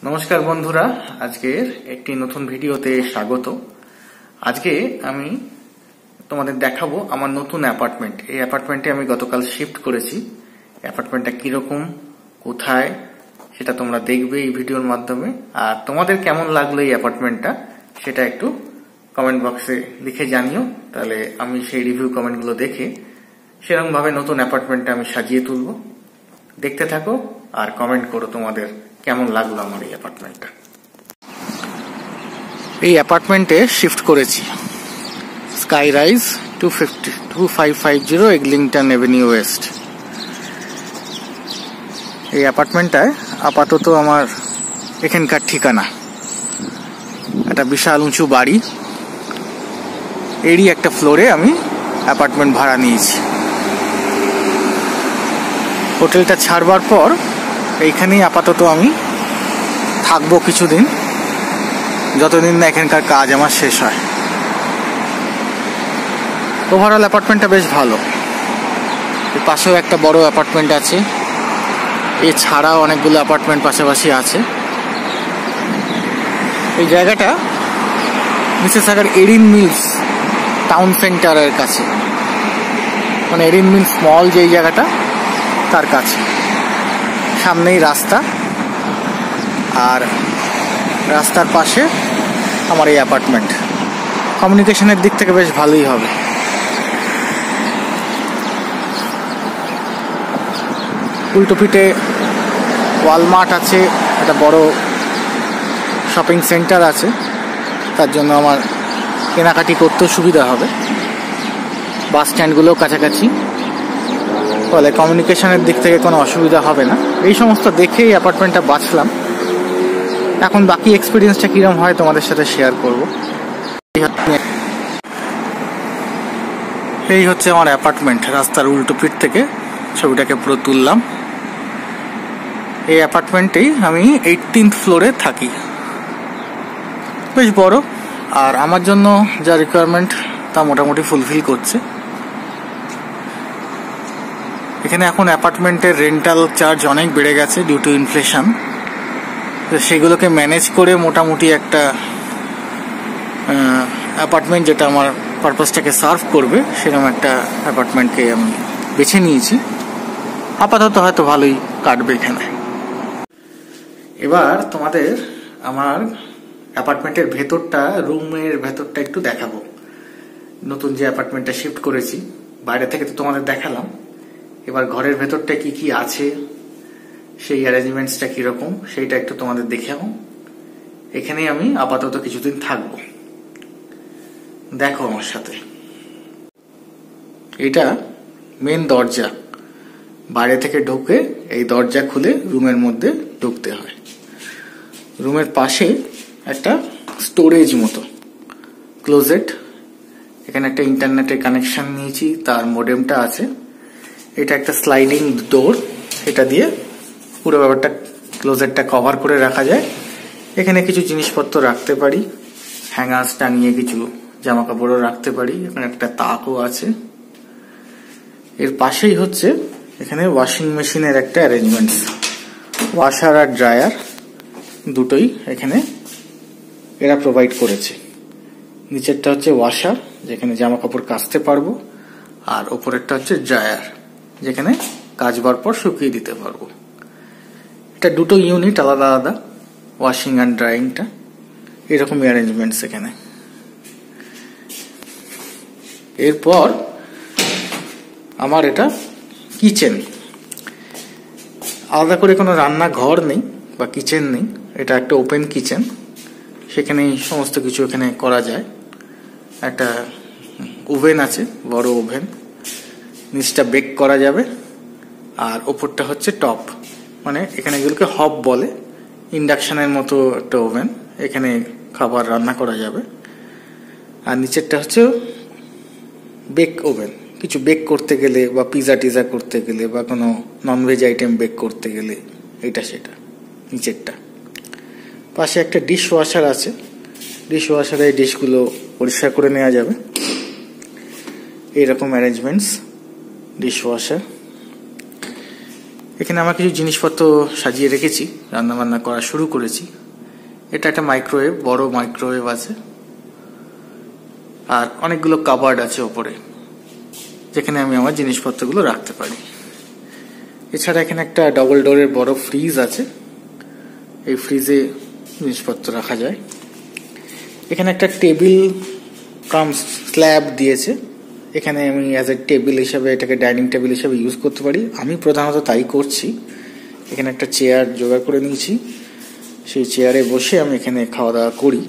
নমস্কার বন্ধুরা, আজকের একটি নতুন ভিডিওতে স্বাগত। আজকে আমি তোমাদের দেখাবো আমার নতুন অ্যাপার্টমেন্ট। এই অ্যাপার্টমেন্টে আমি গতকাল শিফট করেছি। অ্যাপার্টমেন্টটা কিরকম, কোথায়, সেটা তোমরা দেখবে এই ভিডিওর মাধ্যমে। আর তোমাদের কেমন লাগলো এই অ্যাপার্টমেন্টটা সেটা একটু কমেন্ট বক্সে লিখে জানিও। তাহলে আমি সেই রিভিউ কমেন্টগুলো দেখে সেরকম ভাবে নতুন অ্যাপার্টমেন্টটা আমি সাজিয়ে তুলবো। দেখতে থাকো আর কমেন্ট করো তোমাদের কেমন লাগলো আমার এই অ্যাপার্টমেন্টটা। এই অ্যাপার্টমেন্টে শিফট করেছি স্কাই রাইজ 2550 এগলিংটন এভিনিউ ওয়েস্ট। এই অ্যাপার্টমেন্টটায় আপাতত আমার এখানকার ঠিকানা। একটা বিশাল উঁচু বাড়ি, এরই একটা ফ্লোরে আমি অ্যাপার্টমেন্ট ভাড়া নিয়েছি। হোটেলটা ছাড়বার পর এইখানেই আপাতত আমি থাকবো কিছুদিন, যতদিন না এখানকার কাজ আমার শেষ হয়। ওভারঅল অ্যাপার্টমেন্টটা বেশ ভালো। এর পাশেও একটা বড় অ্যাপার্টমেন্ট আছে, এছাড়াও অনেকগুলো অ্যাপার্টমেন্ট পাশাপাশি আছে। এই জায়গাটা মিসেসাগার এরিন মিলস টাউন সেন্টারের কাছে, মানে এরিন মিলস মল যেই জায়গাটা তার কাছে। সামনেই রাস্তা, আর রাস্তার পাশে আমার এই অ্যাপার্টমেন্ট। কমিউনিকেশনের দিক থেকে বেশ ভালোই হবে। উল্টো পিঠে ওয়ালমার্ট আছে, একটা বড় শপিং সেন্টার আছে, তার জন্য আমার কেনাকাটি করতেও সুবিধা হবে। বাস স্ট্যান্ডগুলোও কাছাকাছি, ফলে কমিউনিকেশনের দিক থেকে কোনো অসুবিধা হবে না। এই সমস্ত দেখেই অ্যাপার্টমেন্টটা বাছলাম। এখন বাকি এক্সপিরিয়েন্সটা কিরকম হয় তোমাদের সাথে শেয়ার করব। এই হচ্ছে আমার অ্যাপার্টমেন্ট। রাস্তার উল্টো পিঠ থেকে ছবিটাকে পুরো তুললাম। এই অ্যাপার্টমেন্টেই আমি 18th ফ্লোরে থাকি। বেশ বড়, আর আমার জন্য যা রিকোয়ারমেন্ট তা মোটামুটি ফুলফিল করছে। এখানে এখন অ্যাপার্টমেন্টের রেন্টাল চার্জ অনেক বেড়ে গেছে ডিউ টু ইনফ্লেশন। সেগুলোকে ম্যানেজ করে মোটামুটি একটা অ্যাপার্টমেন্ট যেটা আমার পারপাসটাকে সার্ভ করবে সেরকম একটা অ্যাপার্টমেন্টকে আমি বেছে নিয়েছি। আপাতত হয়তো ভালোই কাটবে এখানে। এবার তোমাদের আমার অ্যাপার্টমেন্টের ভেতরটা, রুমের ভেতরটা একটু দেখাবো। নতুন যে অ্যাপার্টমেন্টটা শিফট করেছি, বাইরে থেকে তো তোমাদের দেখালাম। এবার ঘরের ভেতরটা কি কি আছে, সেই অ্যারেঞ্জমেন্টসটা কিরকম সেইটা একটু তোমাদের দেখাবো। এখানেই আমি আপাতত কিছুদিন থাকবো, দেখো আমার সাথে। এটা মেন দরজা, বাইরে থেকে ঢুকে এই দরজা খুলে রুমের মধ্যে ঢুকতে হয়। রুমের পাশে একটা স্টোরেজ মতো ক্লোজেট, এখানে একটা ইন্টারনেটের কানেকশন নিয়েছি, তার মোডেমটা আছে। এটা একটা স্লাইডিং ডোর, এটা দিয়ে পুরো ব্যাপারটা ক্লোজেটটা কভার করে রাখা যায়। এখানে কিছু জিনিসপত্র রাখতে পারি, হ্যাঙ্গার্স টাঙিয়ে কিছু জামা কাপড়ও রাখতে পারি। এখানে একটা তাকও আছে। এর পাশেই হচ্ছে এখানে ওয়াশিং মেশিনের একটা অ্যারেঞ্জমেন্টস, ওয়াশার আর ড্রায়ার দুটোই এখানে এরা প্রোভাইড করেছে। নিচেরটা হচ্ছে ওয়াশার, যেখানে জামা কাপড় কাচতে পারবো, আর ওপরেরটা হচ্ছে ড্রায়ার, যেখানে কাচবার পর শুকিয়ে দিতে পারবো। এটা দুটো ইউনিট আলাদা আলাদা, ওয়াশিং অ্যান্ড ড্রাইংটা। এরকমই অ্যারেঞ্জমেন্টস এখানে। এরপর আমার এটা কিচেন। আলাদা করে কোনো রান্নাঘর নেই বা কিচেন নেই, এটা একটা ওপেন কিচেন। সেখানে সমস্ত কিছু এখানে করা যায়। একটা ওভেন আছে, বড় ওভেন, নিচটা বেক করা যাবে। আর ওপরটা হচ্ছে টপ, মানে এখানে এগুলোকে হব বলে। ইন্ডাকশনের মতো একটা ওভেন, এখানে খাবার রান্না করা যাবে। আর নিচেরটা হচ্ছে বেক ওভেন, কিছু বেক করতে গেলে বা পিজা টিজা করতে গেলে বা কোনো ননভেজ আইটেম বেক করতে গেলে এটা সেটা নিচেরটা। পাশে একটা ডিশ ওয়াশার আছে, ডিশ ওয়াশারে এই ডিশগুলো পরিষ্কার করে নেওয়া যাবে। এইরকম অ্যারেঞ্জমেন্টস ডিশ ওয়াশার। এখানে আমার কিছু জিনিসপত্র সাজিয়ে রেখেছি, রান্না বান্না করা শুরু করেছি। এটা একটা মাইক্রোওয়েভ, বড় মাইক্রোওয়েভ আছে, আর অনেকগুলো কাবার্ড আছে ওপরে, যেখানে আমি আমার জিনিসপত্রগুলো রাখতে পারি। এছাড়া এখানে একটা ডবল ডোরের বড় ফ্রিজ আছে, এই ফ্রিজে জিনিসপত্র রাখা যায়। এখানে একটা টেবিল কাম স্ল্যাব দিয়েছে, এখানে আমি অ্যাজ এ টেবিল হিসাবে, এটাকে ডাইনিং টেবিল হিসাবে ইউজ করতে পারি। আমি প্রধানত তাই করছি। এখানে একটা চেয়ার জোগাড় করে নিয়েছি, সেই চেয়ারে বসে আমি এখানে খাওয়া দাওয়া করি।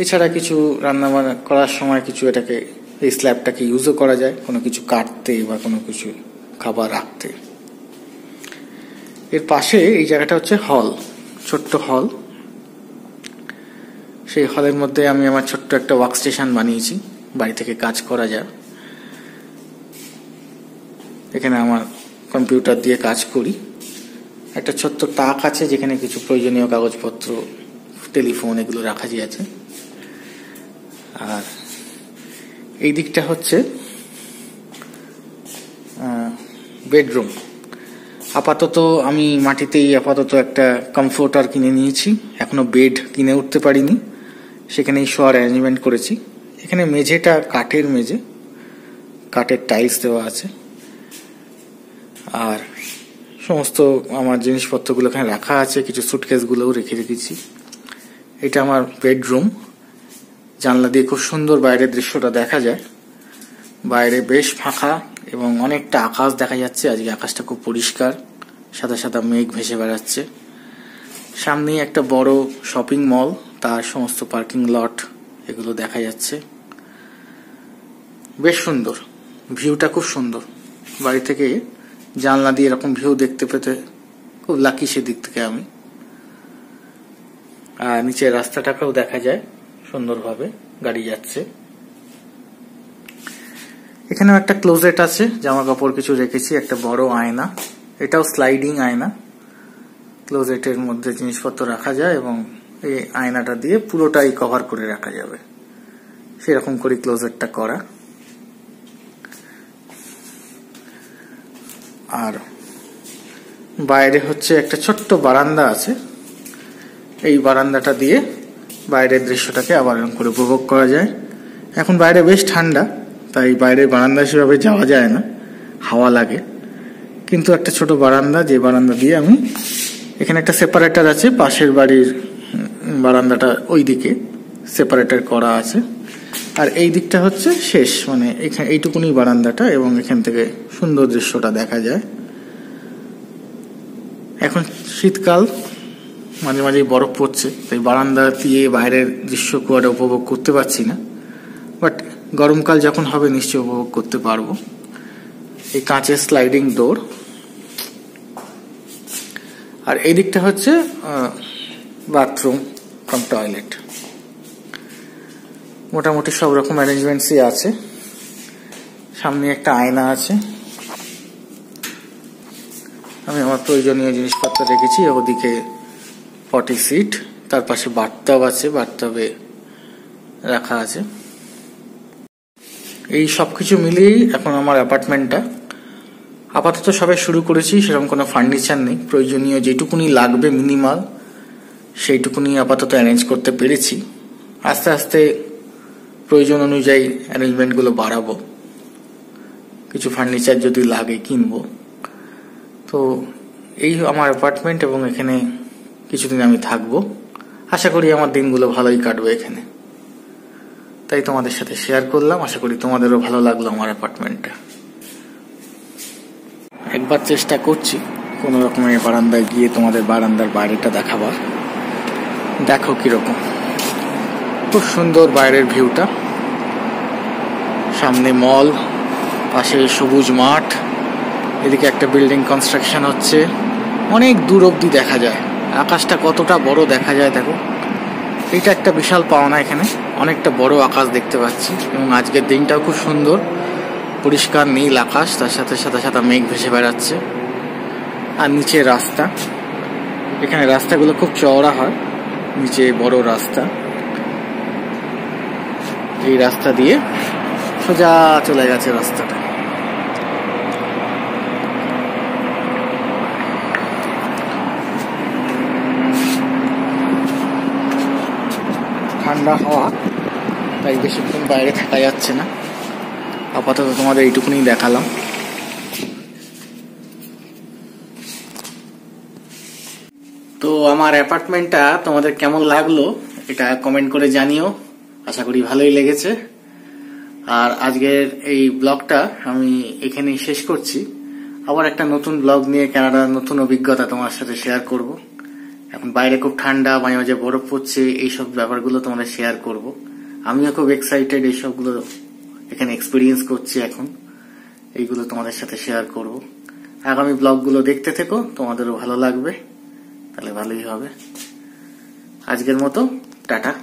এছাড়া কিছু রান্না বান্না করার সময় কিছু এটাকে, এই স্ল্যাবটাকে ইউজও করা যায় কোনো কিছু কাটতে বা কোনো কিছু খাবার রাখতে। এর পাশে এই জায়গাটা হচ্ছে হল, ছোট্ট হল। সেই হলের মধ্যে আমি আমার ছোট্ট একটা ওয়ার্ক স্টেশন বানিয়েছি, বাড়ি থেকে কাজ করা যায়। এখানে আমার কম্পিউটার দিয়ে কাজ করি। একটা ছোট্ট তাক আছে যেখানে কিছু প্রয়োজনীয় কাগজপত্র, টেলিফোন এগুলো রাখা আছে। আর এই দিকটা হচ্ছে বেডরুম। আপাতত আমি মাটিতেই একটা কমফোর্টার কিনে নিয়েছি, এখনো বেড কিনে উঠতে পারিনি। সেখানেই শোয়ার অ্যারেঞ্জমেন্ট করেছি। এখানে মেঝেটা কাঠের মেঝে, কাঠের টাইলস দেওয়া আছে। আর সমস্ত আমার জিনিসপত্রগুলো এখানে রাখা আছে, কিছু সুটকেসগুলোও রেখে রেখেছি। এটা আমার বেডরুম। জানলা দিয়ে খুব সুন্দর বাইরের দৃশ্যটা দেখা যায়। বাইরে বেশ ফাঁকা এবং অনেকটা আকাশ দেখা যাচ্ছে। আজকে আকাশটা খুব পরিষ্কার, সাদা সাদা মেঘ ভেসে বেড়াচ্ছে। সামনেই একটা বড় শপিং মল, তার সমস্ত পার্কিং লট এগুলো দেখা যাচ্ছে। বেশ সুন্দর, ভিউটা খুব সুন্দর। বাড়ি থেকে জানলা দিয়ে এরকম ভিউ দেখতে পেতে খুব লাকি সেদিক থেকে আমি। আর নিচে রাস্তাটাকেও দেখা যায় সুন্দরভাবে, গাড়ি যাচ্ছে। এখানেও একটা ক্লোজেট আছে, জামা কাপড় কিছু রেখেছি। একটা বড় আয়না, এটাও স্লাইডিং আয়না। ক্লোজেটের মধ্যে জিনিসপত্র রাখা যায় এবং এই আয়নাটা দিয়ে পুরোটাই কভার করে রাখা যাবে, সেরকম করে ক্লোজেটটা করা। আর বাইরে হচ্ছে একটা ছোট্ট বারান্দা আছে, এই বারান্দাটা দিয়ে বাইরের দৃশ্যটাকে আবার এরকম করে উপভোগ করা যায়। এখন বাইরে বেশ ঠান্ডা, তাই বাইরের বারান্দা সেভাবে যাওয়া যায় না, হাওয়া লাগে। কিন্তু একটা ছোট বারান্দা, যে বারান্দা দিয়ে আমি, এখানে একটা সেপারেটর আছে, পাশের বাড়ির বারান্দাটা ওই দিকে সেপারেটর করা আছে। আর এই দিকটা হচ্ছে শেষ, মানে এখানে এইটুকুনি বারান্দাটা, এবং এখান থেকে সুন্দর দৃশ্যটা দেখা যায়। এখন শীতকাল, মাঝে মাঝে বরফ পড়ছে, তাই বারান্দা দিয়ে বাইরের দৃশ্য খুব একটা উপভোগ করতে পারছি না। বাট গরমকাল যখন হবে নিশ্চয়ই উপভোগ করতে পারবো। এই কাঁচের স্লাইডিং ডোর। আর এই দিকটা হচ্ছে বাথরুম কাম টয়লেট। মোটামুটি সব রকম অ্যারেঞ্জমেন্টসই আছে। সামনে একটা আয়না আছে, আমি আমার প্রয়োজনীয় জিনিসপত্র রেখেছি। ওদিকে পটি সিট, তার পাশে বাথটাব আছে, বাথটাবে রাখা আছে। এই সবকিছু মিলিয়েই এখন আমার অ্যাপার্টমেন্টটা। আপাতত সবাই শুরু করেছি, সেরকম কোনো ফার্নিচার নেই। প্রয়োজনীয় যেটুকুনি লাগবে মিনিমাল, সেইটুকুনি আপাতত অ্যারেঞ্জ করতে পেরেছি। আস্তে আস্তে প্রয়োজন অনুযায়ী অ্যারেঞ্জমেন্টগুলো বাড়াবো। কিছু ফার্নিচার যদি লাগে কিনবো। তো এই আমার অ্যাপার্টমেন্ট, এবং এখানে কিছুদিন আমি থাকবো। আশা করি আমার দিনগুলো ভালোই কাটবে এখানে, তাই তোমাদের সাথে শেয়ার করলাম। আশা করি তোমাদেরও ভালো লাগলো আমার অ্যাপার্টমেন্টটা। একবার চেষ্টা করছি কোনো রকমের বারান্দায় গিয়ে তোমাদের বারান্দার বাইরেটা দেখাবার। দেখো কিরকম, খুব সুন্দর বাইরের ভিউটা। সামনে মল, পাশে সবুজ মাঠ, এদিকে একটা বিল্ডিং কনস্ট্রাকশন হচ্ছে। অনেক দূর অব্দি দেখা যায়, আকাশটা কতটা বড় দেখা যায় দেখো। এটা একটা বিশাল পাওনা, এখানে অনেকটা বড় আকাশ দেখতে পাচ্ছি। এবং আজকের দিনটাও খুব সুন্দর, পরিষ্কার নীল আকাশ, তার সাথে সাদা সাদা মেঘ ভেসে বেড়াচ্ছে। আর নিচে রাস্তা, এখানে রাস্তাগুলো খুব চওড়া হয়, নিচে বড় রাস্তা। এই রাস্তা দিয়ে সোজা চলে গেছে রাস্তাটা। ঠান্ডা হাওয়া, তাই বেশিক্ষণ বাইরে থাকা যাচ্ছে না। আপাতত তোমাদের এইটুকুনি দেখালাম। তো আমার অ্যাপার্টমেন্টটা তোমাদের কেমন লাগলো এটা কমেন্ট করে জানিও। আশা করি ভালোই লেগেছে। আর আজকের এই ব্লগটা আমি এখানেই শেষ করছি। আবার একটা নতুন ব্লগ নিয়ে কানাডার নতুন অভিজ্ঞতা তোমার সাথে শেয়ার করব। এখন বাইরে খুব ঠান্ডা, মাঝে মাঝে বরফ পড়ছে, এইসব ব্যাপারগুলো তোমাদের শেয়ার করব। আমিও খুব এক্সাইটেড, এইসবগুলো এখানে এক্সপিরিয়েন্স করছি এখন। এইগুলো তোমাদের সাথে শেয়ার করব। আগামী ব্লগগুলো দেখতে থেকো, তোমাদেরও ভালো লাগবে, তাহলে ভালোই হবে। আজকের মতো টাটা।